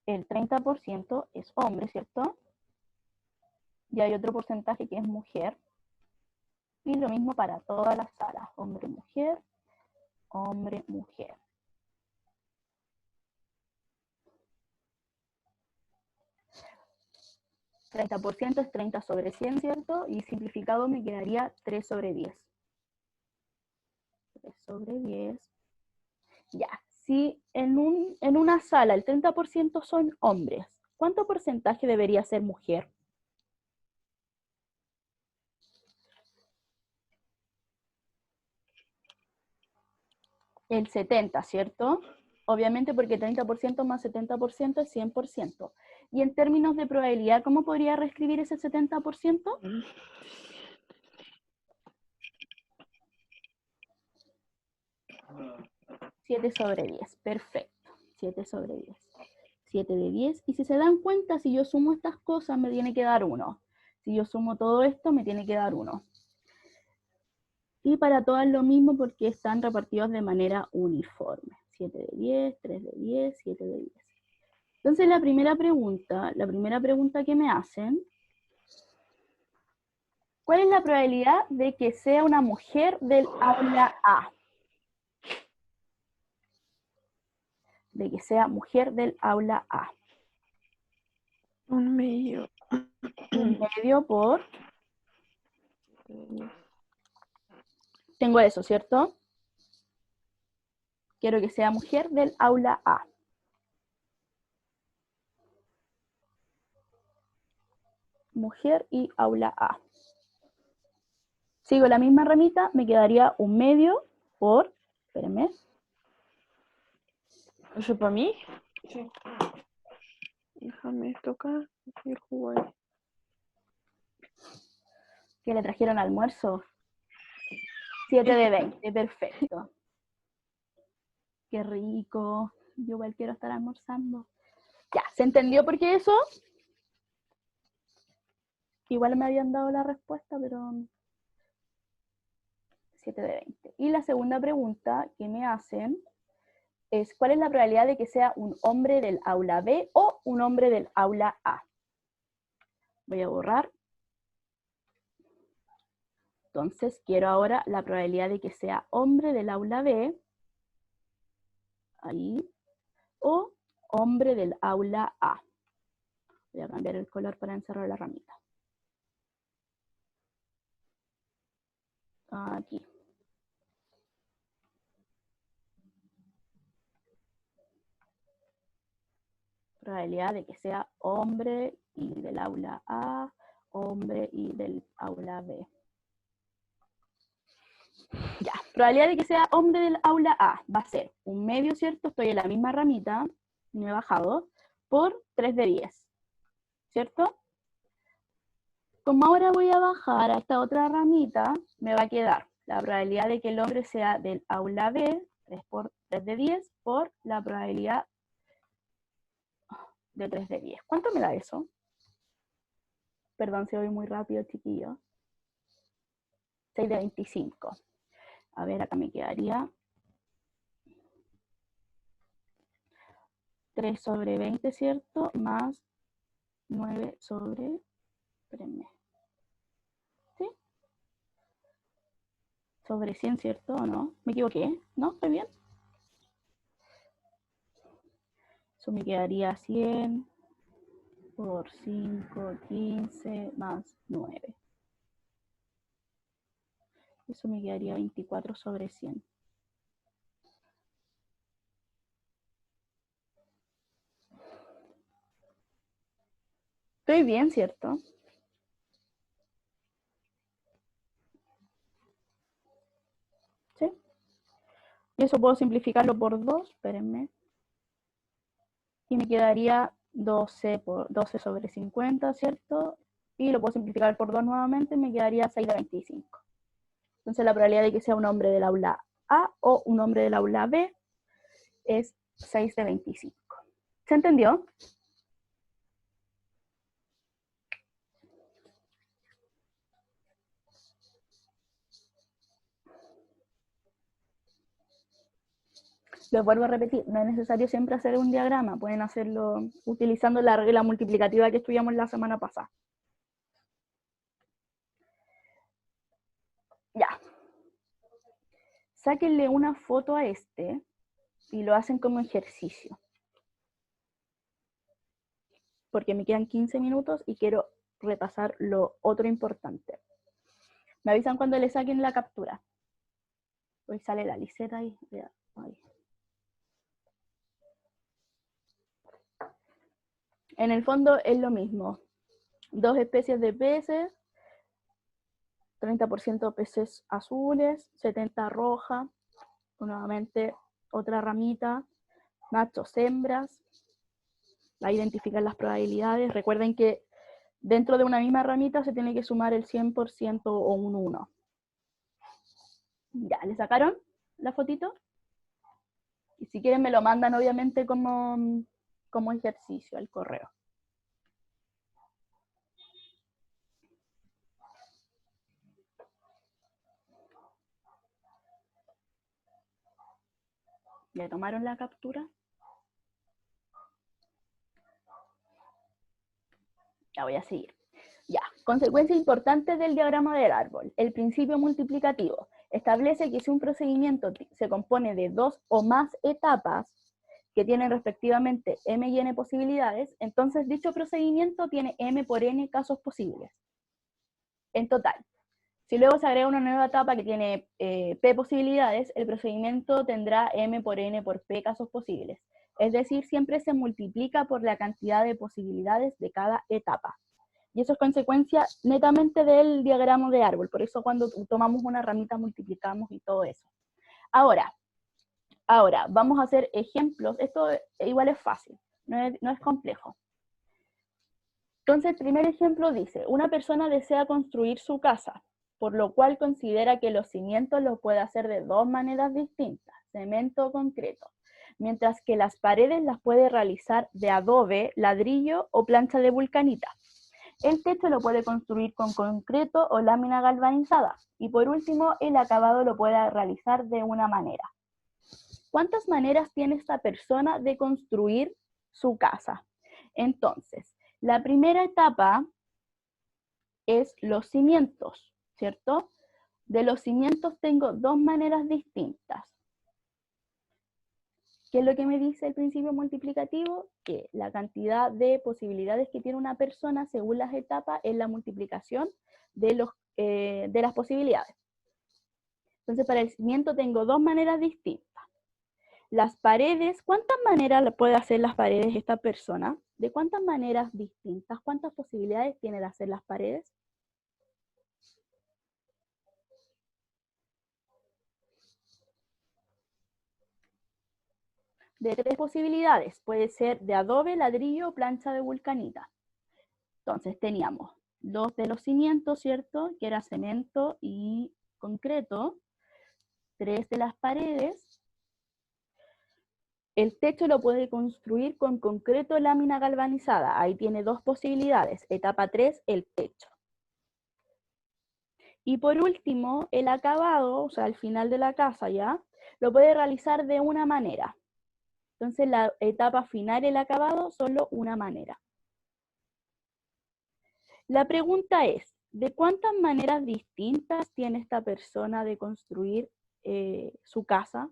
el 30% es hombre, ¿cierto? Y hay otro porcentaje que es mujer. Y lo mismo para todas las salas, hombre-mujer, hombre-mujer. ¿30% es 30 sobre 100, ¿cierto? Y simplificado me quedaría 3 sobre 10. 3 sobre 10. Ya, si en una sala el 30% son hombres, ¿cuánto porcentaje debería ser mujer? El 70, ¿cierto? Obviamente porque 30% más 70% es 100%. Y en términos de probabilidad, ¿cómo podría reescribir ese 70%? 7 sobre 10, perfecto. 7 sobre 10. 7 de 10. Y si se dan cuenta, si yo sumo estas cosas, me tiene que dar 1. Si yo sumo todo esto, me tiene que dar 1. Y para todas lo mismo porque están repartidos de manera uniforme. 7 de 10, 3 de 10, 7 de 10. Entonces la primera pregunta que me hacen, ¿cuál es la probabilidad de que sea una mujer del aula A? De que sea mujer del aula A. Un medio. Un medio por... Tengo eso, ¿cierto? Quiero que sea mujer del aula A. Mujer y aula A. Sigo la misma ramita, me quedaría un medio por... Espérenme. ¿Eso para mí? Sí. Déjame tocar el jugo ahí. Que le trajeron almuerzo. 7 de 20, perfecto. Qué rico. Yo igual quiero estar almorzando. Ya, ¿se entendió por qué eso? Igual me habían dado la respuesta, pero 7 de 20. Y la segunda pregunta que me hacen es, ¿cuál es la probabilidad de que sea un hombre del aula B o un hombre del aula A? Voy a borrar. Entonces, quiero ahora la probabilidad de que sea hombre del aula B, ahí, o hombre del aula A. Voy a cambiar el color para encerrar la ramita. Aquí. Probabilidad de que sea hombre y del aula A, hombre y del aula B. Ya, probabilidad de que sea hombre del aula A va a ser un medio, ¿cierto? Estoy en la misma ramita, me he bajado, por 3 de 10, ¿cierto? Como ahora voy a bajar a esta otra ramita, me va a quedar la probabilidad de que el hombre sea del aula B, 3 por 3 de 10, por la probabilidad de 3 de 10. ¿Cuánto me da eso? Perdón si voy muy rápido, chiquillos. 6 de 25. A ver, acá me quedaría 3 sobre 20, ¿cierto? Más 9 sobre... Espérenme. ¿Sí? Sobre 100, ¿cierto? ¿O no? ¿Me equivoqué? ¿No? ¿Estoy bien? Eso me quedaría 100 por 5, 15, más 9. Eso me quedaría 24 sobre 100. Estoy bien, ¿cierto? ¿Sí? Y eso puedo simplificarlo por 2, espérenme. Y me quedaría 12 sobre 50, ¿cierto? Y lo puedo simplificar por 2 nuevamente, me quedaría 6 de 25. Entonces la probabilidad de que sea un hombre del aula A o un hombre del aula B es 6 de 25. ¿Se entendió? Les vuelvo a repetir, no es necesario siempre hacer un diagrama, pueden hacerlo utilizando la regla multiplicativa que estudiamos la semana pasada. Ya. Sáquenle una foto a este y lo hacen como ejercicio. Porque me quedan 15 minutos y quiero repasar lo otro importante. Me avisan cuando le saquen la captura. Hoy sale la liseta ahí. Ahí. En el fondo es lo mismo. 2 especies de peces, 30% peces azules, 70 roja, nuevamente otra ramita, machos, hembras, a identificar las probabilidades. Recuerden que dentro de una misma ramita se tiene que sumar el 100% o un 1. Ya, ¿le sacaron la fotito? Y si quieren me lo mandan obviamente como ejercicio al correo. ¿Le tomaron la captura? Ya voy a seguir. Ya, consecuencias importantes del diagrama del árbol. El principio multiplicativo establece que si un procedimiento se compone de 2 o más etapas que tienen respectivamente m y n posibilidades, entonces dicho procedimiento tiene m por n casos posibles. En total, si luego se agrega una nueva etapa que tiene p posibilidades, el procedimiento tendrá m por n por p casos posibles. Es decir, siempre se multiplica por la cantidad de posibilidades de cada etapa. Y eso es consecuencia netamente del diagrama de árbol. Por eso cuando tomamos una ramita multiplicamos y todo eso. Ahora, vamos a hacer ejemplos. Esto igual es fácil, no es complejo. Entonces, el primer ejemplo dice, una persona desea construir su casa, por lo cual considera que los cimientos los puede hacer de 2 maneras distintas, cemento o concreto, mientras que las paredes las puede realizar de adobe, ladrillo o plancha de vulcanita. El techo lo puede construir con concreto o lámina galvanizada. Y por último, el acabado lo puede realizar de una manera. ¿Cuántas maneras tiene esta persona de construir su casa? Entonces, la primera etapa es los cimientos, ¿cierto? De los cimientos tengo 2 maneras distintas. ¿Qué es lo que me dice el principio multiplicativo? Que la cantidad de posibilidades que tiene una persona según las etapas es la multiplicación de las posibilidades. Entonces, para el cimiento tengo 2 maneras distintas. Las paredes, ¿cuántas maneras puede hacer las paredes esta persona? ¿De cuántas maneras distintas? ¿Cuántas posibilidades tiene de hacer las paredes? De 3 posibilidades. Puede ser de adobe, ladrillo o plancha de vulcanita. Entonces teníamos 2 de los cimientos, ¿cierto? Que era cemento y concreto. 3 de las paredes. El techo lo puede construir con concreto lámina galvanizada. Ahí tiene 2 posibilidades. Etapa 3, el techo. Y por último, el acabado, o sea, al final de la casa ya, lo puede realizar de una manera. Entonces la etapa final, el acabado, solo una manera. La pregunta es, ¿de cuántas maneras distintas tiene esta persona de construir su casa?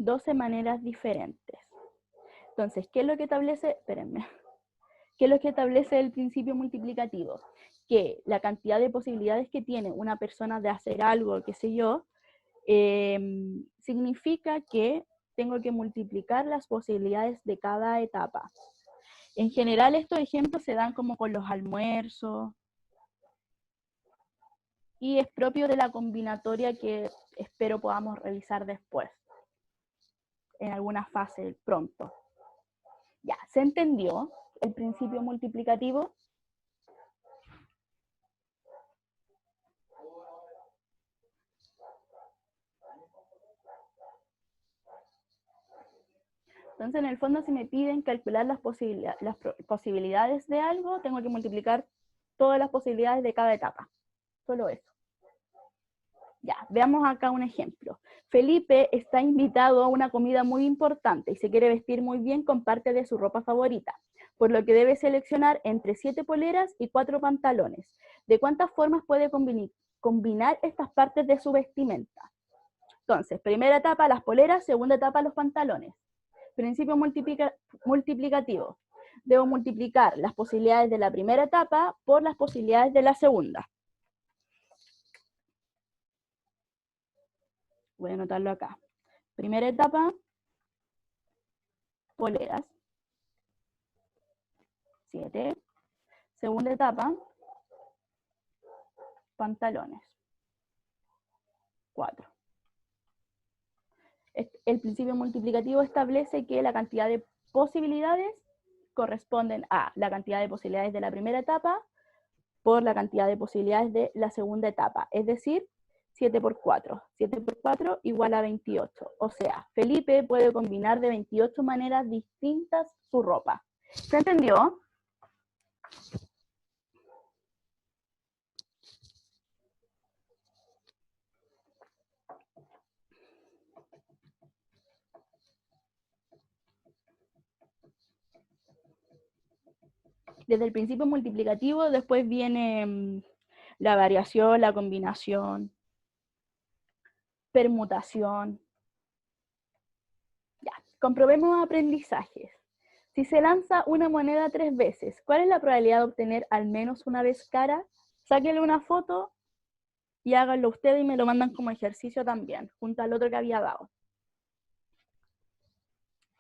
12 maneras diferentes. Entonces, ¿qué es lo que establece? Espérenme. ¿Qué es lo que establece el principio multiplicativo? Que la cantidad de posibilidades que tiene una persona de hacer algo, qué sé yo, significa que tengo que multiplicar las posibilidades de cada etapa. En general, estos ejemplos se dan como con los almuerzos, y es propio de la combinatoria que espero podamos revisar después, en alguna fase pronto. Ya, ¿se entendió el principio multiplicativo? Entonces, en el fondo, si me piden calcular las posibilidades de algo, tengo que multiplicar todas las posibilidades de cada etapa. Solo eso. Ya, veamos acá un ejemplo. Felipe está invitado a una comida muy importante y se quiere vestir muy bien con parte de su ropa favorita, por lo que debe seleccionar entre 7 poleras y 4 pantalones. ¿De cuántas formas puede combinar estas partes de su vestimenta? Entonces, primera etapa, las poleras; segunda etapa, los pantalones. Principio multiplicativo. Debo multiplicar las posibilidades de la primera etapa por las posibilidades de la segunda. Voy a anotarlo acá. Primera etapa, poleras, 7. Segunda etapa, pantalones, 4. El principio multiplicativo establece que la cantidad de posibilidades corresponden a la cantidad de posibilidades de la primera etapa por la cantidad de posibilidades de la segunda etapa, es decir, 7 por 4. 7 por 4 igual a 28. O sea, Felipe puede combinar de 28 maneras distintas su ropa. ¿Se entendió? Desde el principio multiplicativo, después viene la variación, la combinación, permutación. Ya, comprobemos aprendizajes. Si se lanza una moneda 3 veces, ¿cuál es la probabilidad de obtener al menos una vez cara? Sáquenle una foto y háganlo ustedes y me lo mandan como ejercicio también, junto al otro que había dado.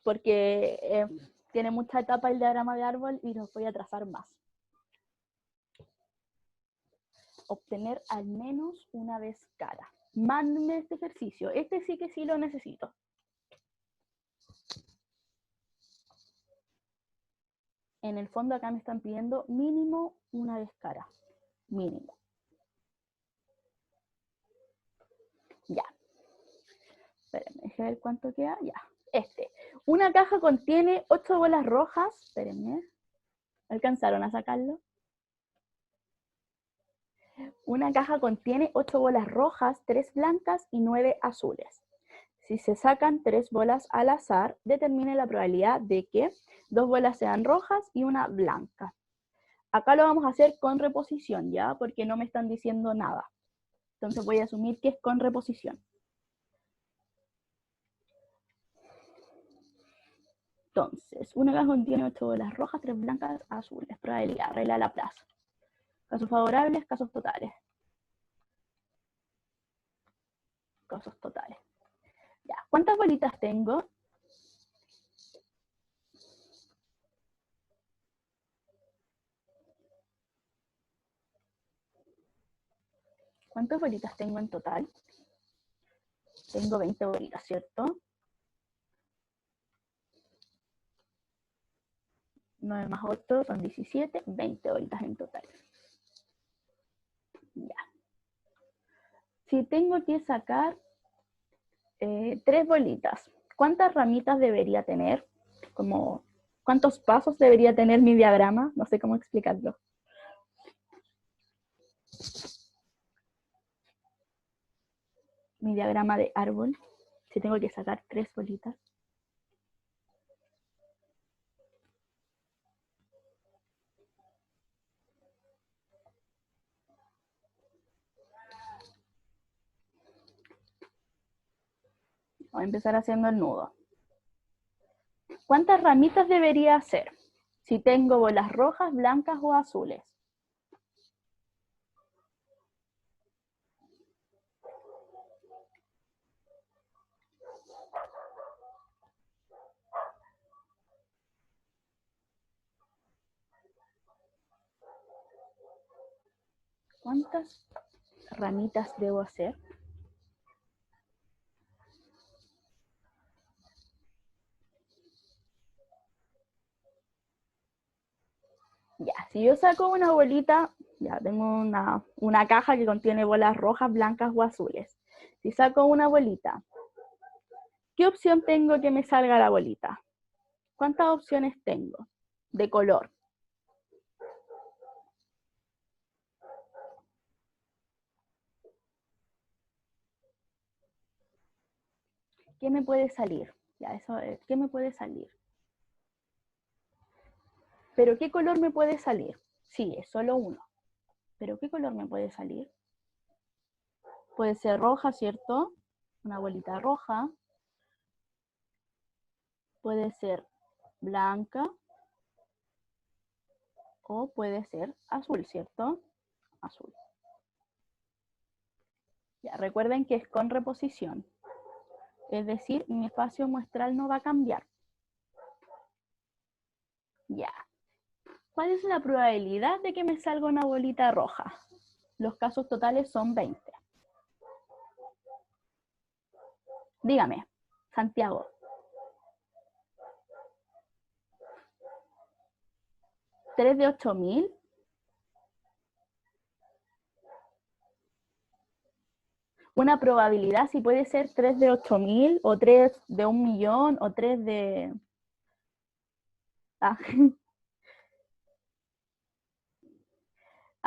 Porque tiene mucha etapa el diagrama de árbol y los voy a trazar más. Obtener al menos una vez cara. Mándenme este ejercicio. Este sí que sí lo necesito. En el fondo acá me están pidiendo mínimo una vez cara. Mínimo. Ya. Espérenme, déjenme ver cuánto queda. Ya. Una caja contiene 8 bolas rojas. Espérenme. ¿Alcanzaron a sacarlo? Una caja contiene 8 bolas rojas, 3 blancas y 9 azules. Si se sacan 3 bolas al azar, determine la probabilidad de que 2 bolas sean rojas y una blanca. Acá lo vamos a hacer con reposición, ¿ya? Porque no me están diciendo nada. Entonces voy a asumir que es con reposición. Entonces, una caja contiene 8 bolas rojas, 3 blancas, azules. Probabilidad, regla de Laplace. Casos favorables, casos totales. Casos totales. Ya, ¿cuántas bolitas tengo? ¿Cuántas bolitas tengo en total? Tengo 20 bolitas, ¿cierto? 9 más 8 son 17, 20 bolitas en total. Ya. Si tengo que sacar 3 bolitas, ¿cuántas ramitas debería tener? ¿Cuántos pasos debería tener mi diagrama? No sé cómo explicarlo. Mi diagrama de árbol, si tengo que sacar 3 bolitas. Voy a empezar haciendo el nudo. ¿Cuántas ramitas debería hacer si tengo bolas rojas, blancas o azules? ¿Cuántas ramitas debo hacer? Ya, si yo saco una bolita, ya tengo una caja que contiene bolas rojas, blancas o azules. Si saco una bolita, ¿qué opción tengo que me salga la bolita? ¿Cuántas opciones tengo de color? ¿Qué me puede salir? Ya, eso es, ¿qué me puede salir? ¿Pero qué color me puede salir? Sí, es solo uno. ¿Pero qué color me puede salir? Puede ser roja, ¿cierto? Una bolita roja. Puede ser blanca. O puede ser azul, ¿cierto? Azul. Ya, recuerden que es con reposición. Es decir, mi espacio muestral no va a cambiar. Ya. ¿Cuál es la probabilidad de que me salga una bolita roja? Los casos totales son 20. Dígame, Santiago. ¿3 de 8.000? Una probabilidad, si puede ser 3 de 8.000, o 3 de 1.000.000, o 3 de... Ah.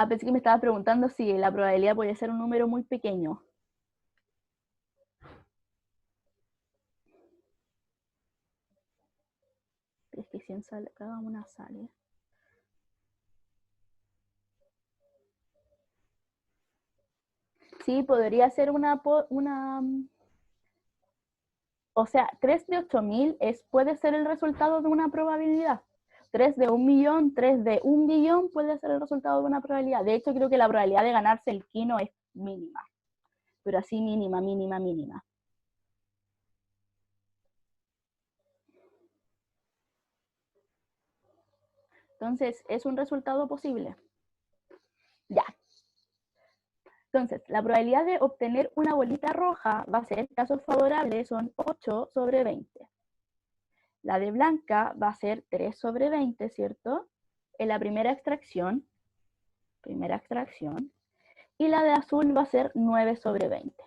Pensé que me estaba preguntando si la probabilidad puede ser un número muy pequeño. Es que 100 sale, cada una sale. Sí, podría ser o sea, 3 de 8.000 puede ser el resultado de una probabilidad. 3 de 1.000.000, 3 de 1.000.000.000 puede ser el resultado de una probabilidad. De hecho, creo que la probabilidad de ganarse el quino es mínima. Pero así mínima, mínima, mínima. Entonces, ¿es un resultado posible? Ya. Entonces, la probabilidad de obtener una bolita roja va a ser, casos favorables, son 8 sobre 20. La de blanca va a ser 3 sobre 20, ¿cierto? En la primera extracción. Y la de azul va a ser 9 sobre 20.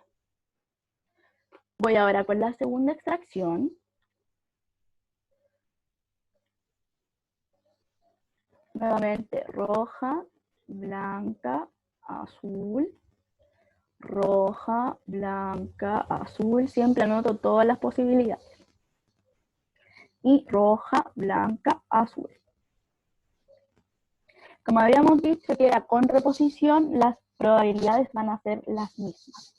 Voy ahora con la segunda extracción. Nuevamente roja, blanca, azul, roja, blanca, azul. Siempre anoto todas las posibilidades. Y roja, blanca, azul. Como habíamos dicho que era con reposición, las probabilidades van a ser las mismas.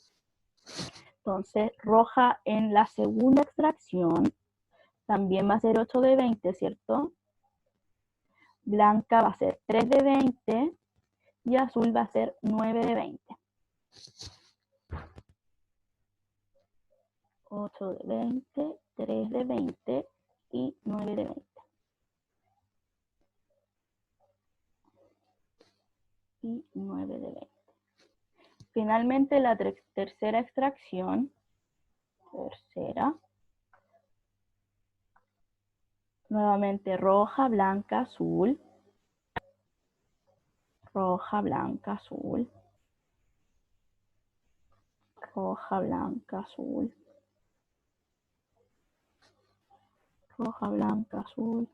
Entonces, roja en la segunda extracción también va a ser 8 de 20, ¿cierto? Blanca va a ser 3 de 20 y azul va a ser 9 de 20. 8 de 20, 3 de 20 y 9 de 20. Y 9 de 20. Finalmente, la tercera extracción. Nuevamente roja, blanca, azul. Roja, blanca, azul. Roja, blanca, azul. Roja, blanca, azul.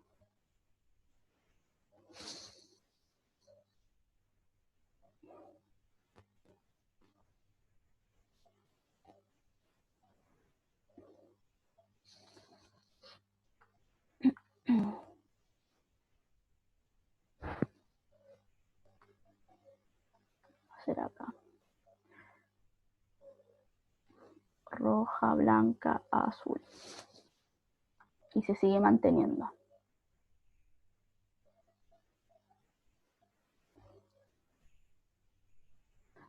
Hacer acá. roja, blanca, azul. Y se sigue manteniendo.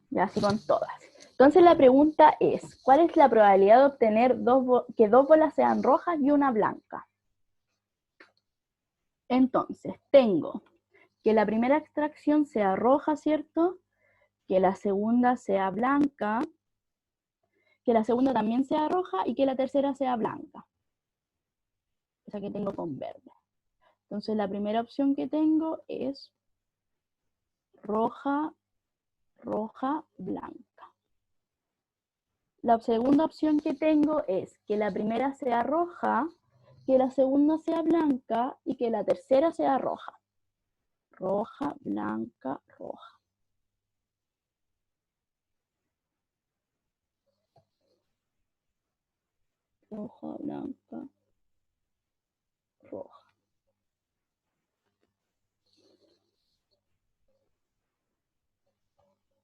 Y así con todas. Entonces la pregunta es, ¿cuál es la probabilidad de obtener que dos bolas sean rojas y una blanca? Entonces, tengo que la primera extracción sea roja, ¿cierto? Que la segunda sea blanca, que la segunda también sea roja y que la tercera sea blanca. Esa que tengo con verde. Entonces la primera opción que tengo es roja, roja, blanca. La segunda opción que tengo es que la primera sea roja, que la segunda sea blanca y que la tercera sea roja. Roja, blanca, roja. Roja, blanca, roja.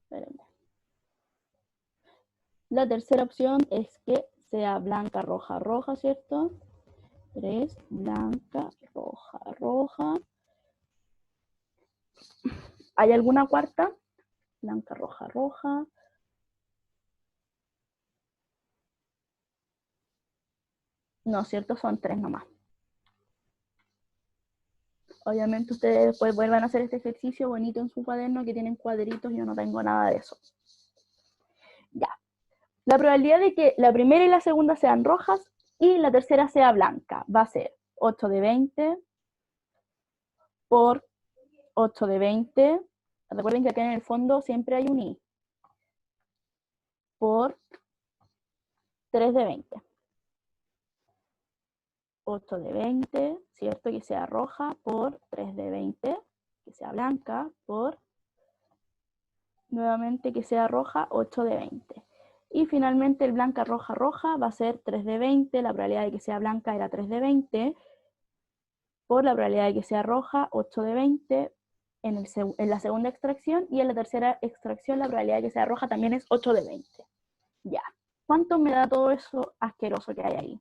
Espérenme. La tercera opción es que sea blanca, roja, roja, ¿cierto? 3, blanca, roja, roja. ¿Hay alguna cuarta? Blanca, roja, roja. No, ¿cierto? Son 3 nomás. Obviamente ustedes después vuelvan a hacer este ejercicio bonito en su cuaderno, que tienen cuadritos, yo no tengo nada de eso. Ya. La probabilidad de que la primera y la segunda sean rojas y la tercera sea blanca va a ser 8 de 20 por 8 de 20. Recuerden que acá en el fondo siempre hay un i. Por 3 de 20. 8 de 20, ¿cierto? Que sea roja por 3 de 20, que sea blanca por, nuevamente que sea roja, 8 de 20. Y finalmente el blanca, roja, roja va a ser 3 de 20, la probabilidad de que sea blanca era 3 de 20, por la probabilidad de que sea roja, 8 de 20, en la segunda extracción, y en la tercera extracción la probabilidad de que sea roja también es 8 de 20. Ya. ¿Cuánto me da todo eso asqueroso que hay ahí?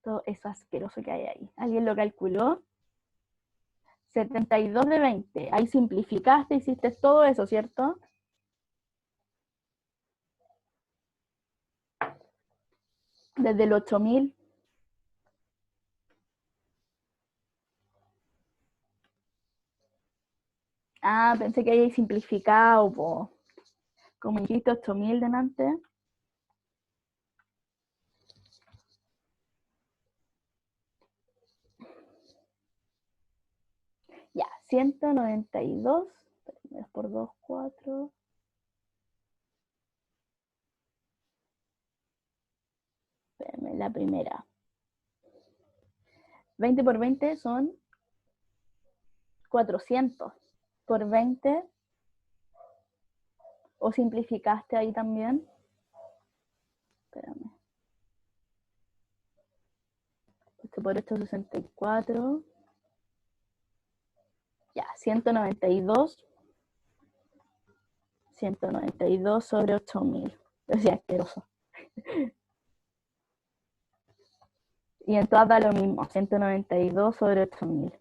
Todo eso asqueroso que hay ahí. ¿Alguien lo calculó? 72 de 20. Ahí simplificaste, hiciste todo eso, ¿cierto? Desde el 8000. Ah, pensé que había simplificado, po. Como dijiste 8000 delante. Ya, 192. Por 2, 4. Espérame, la primera. 20 por 20 son 400. Por 20. ¿O simplificaste ahí también? Espérame. Esto por esto 64. Ya, 192. 192 sobre 8000. O sea, asqueroso. Y en todas da lo mismo, 192 sobre 8000.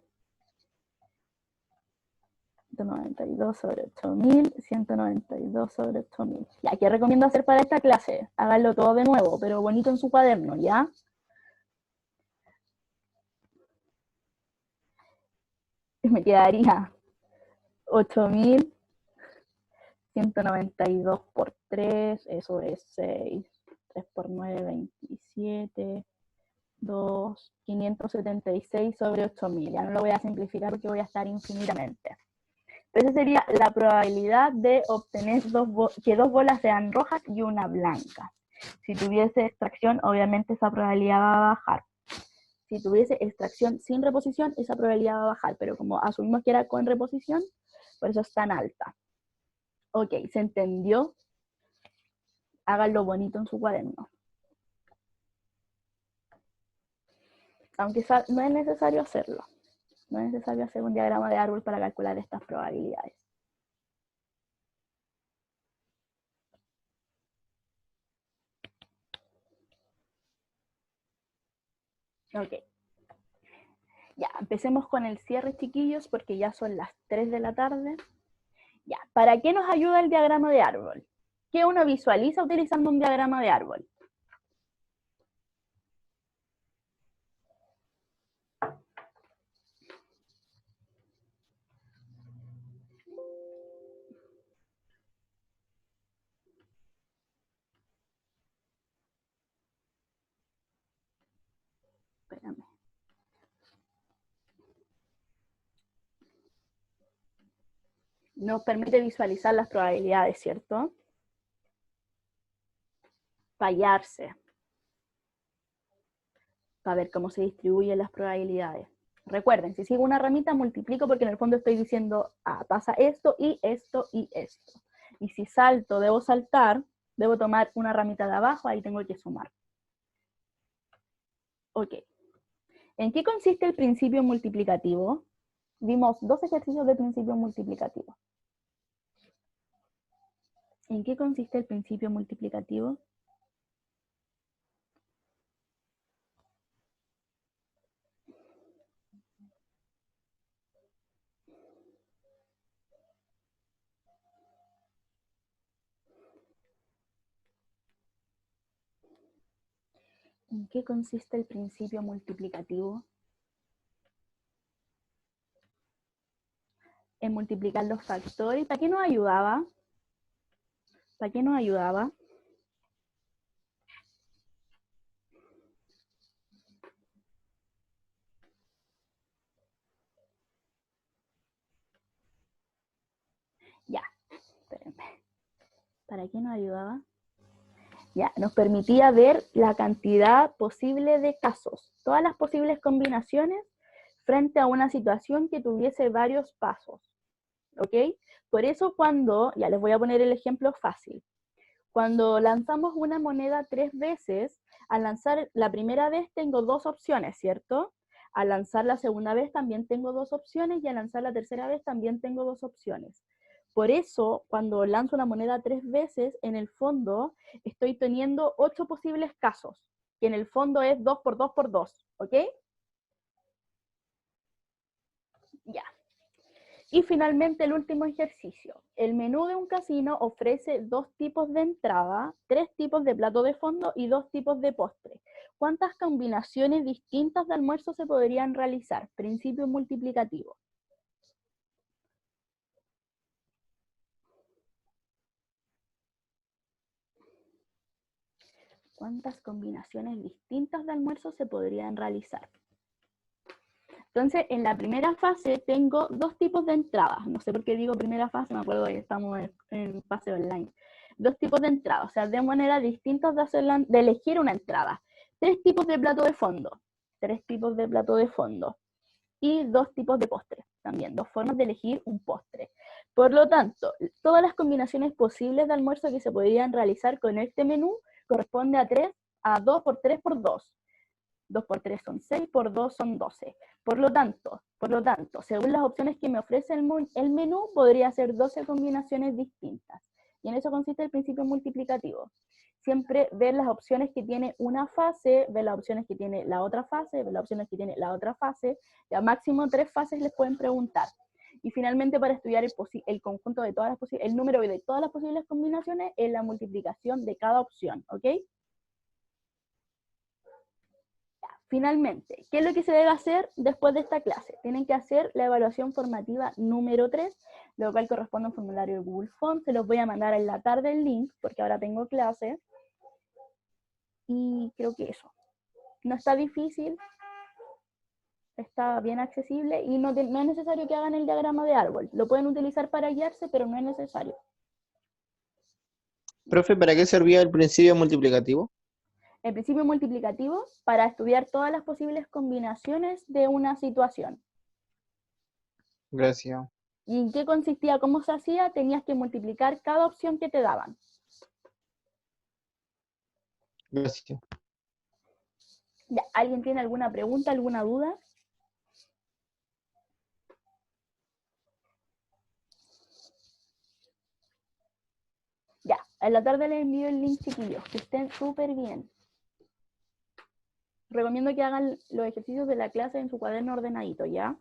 192 sobre 8000, 192 sobre 8000. Ya, ¿qué recomiendo hacer para esta clase? Háganlo todo de nuevo, pero bonito en su cuaderno, ¿ya? Me quedaría 8000, 192 por 3, eso es 6, 3 por 9, 27, 2, 576 sobre 8000. Ya no lo voy a simplificar porque voy a estar infinitamente. Esa sería la probabilidad de obtener que dos bolas sean rojas y una blanca. Si tuviese extracción, obviamente esa probabilidad va a bajar. Si tuviese extracción sin reposición, esa probabilidad va a bajar, pero como asumimos que era con reposición, por eso es tan alta. Ok, ¿se entendió? Háganlo bonito en su cuaderno. Aunque no es necesario hacerlo. No es necesario hacer un diagrama de árbol para calcular estas probabilidades. Ok. Ya, empecemos con el cierre, chiquillos, porque ya son las 3 de la tarde. Ya, ¿para qué nos ayuda el diagrama de árbol? ¿Qué uno visualiza utilizando un diagrama de árbol? Espérame. Nos permite visualizar las probabilidades, ¿cierto? Fallarse. Para ver cómo se distribuyen las probabilidades. Recuerden, si sigo una ramita, multiplico porque en el fondo estoy diciendo, pasa esto y esto y esto. Y si salto, debo saltar, debo tomar una ramita de abajo, ahí tengo que sumar. Ok. ¿En qué consiste el principio multiplicativo? Vimos 2 ejercicios de principio multiplicativo. ¿En qué consiste el principio multiplicativo? ¿En qué consiste el principio multiplicativo? En multiplicar los factores. ¿Para qué nos ayudaba? ¿Para qué nos ayudaba? Ya, espérenme. ¿Para qué nos ayudaba? Ya, nos permitía ver la cantidad posible de casos, todas las posibles combinaciones frente a una situación que tuviese varios pasos, ¿ok? Por eso cuando, ya les voy a poner el ejemplo fácil, cuando lanzamos una moneda 3 veces, al lanzar la primera vez tengo 2 opciones, ¿cierto? Al lanzar la segunda vez también tengo 2 opciones y al lanzar la tercera vez también tengo 2 opciones. Por eso, cuando lanzo una moneda 3 veces, en el fondo estoy teniendo 8 posibles casos, que en el fondo es 2 por 2 por 2, ¿ok? Ya. Y finalmente el último ejercicio. El menú de un casino ofrece 2 tipos de entrada, 3 tipos de plato de fondo y 2 tipos de postre. ¿Cuántas combinaciones distintas de almuerzo se podrían realizar? Principio multiplicativo. ¿Cuántas combinaciones distintas de almuerzo se podrían realizar? Entonces, en la primera fase tengo 2 tipos de entradas. No sé por qué digo primera fase, me acuerdo que estamos en fase online. 2 tipos de entradas, o sea, de maneras distintas de elegir una entrada. 3 tipos de plato de fondo. 3 tipos de plato de fondo. Y 2 tipos de postre. También, 2 formas de elegir un postre. Por lo tanto, todas las combinaciones posibles de almuerzo que se podrían realizar con este menú corresponde a 2 por 3 por 2. 2 por 3 son 6, por 2 son 12. Por lo tanto, según las opciones que me ofrece el menú, podría ser 12 combinaciones distintas. Y en eso consiste el principio multiplicativo. Siempre ver las opciones que tiene una fase, ver las opciones que tiene la otra fase, ver las opciones que tiene la otra fase, y a máximo 3 fases les pueden preguntar. Y finalmente, para estudiar el conjunto de todas las el número de todas las posibles combinaciones, es la multiplicación de cada opción, ¿ok? Finalmente, ¿qué es lo que se debe hacer después de esta clase? Tienen que hacer la evaluación formativa número 3, lo cual corresponde a un formulario de Google Forms. Se los voy a mandar en la tarde el link, porque ahora tengo clase. Y creo que eso. No está difícil, está bien accesible y no es necesario que hagan el diagrama de árbol. Lo pueden utilizar para guiarse, pero no es necesario. Profe, ¿para qué servía el principio multiplicativo? El principio multiplicativo para estudiar todas las posibles combinaciones de una situación. Gracias. ¿Y en qué consistía? ¿Cómo se hacía? Tenías que multiplicar cada opción que te daban. Gracias. Ya, ¿alguien tiene alguna pregunta, alguna duda? Ya, en la tarde les envío el link, chiquillos, que estén súper bien. Recomiendo que hagan los ejercicios de la clase en su cuaderno ordenadito, ¿ya?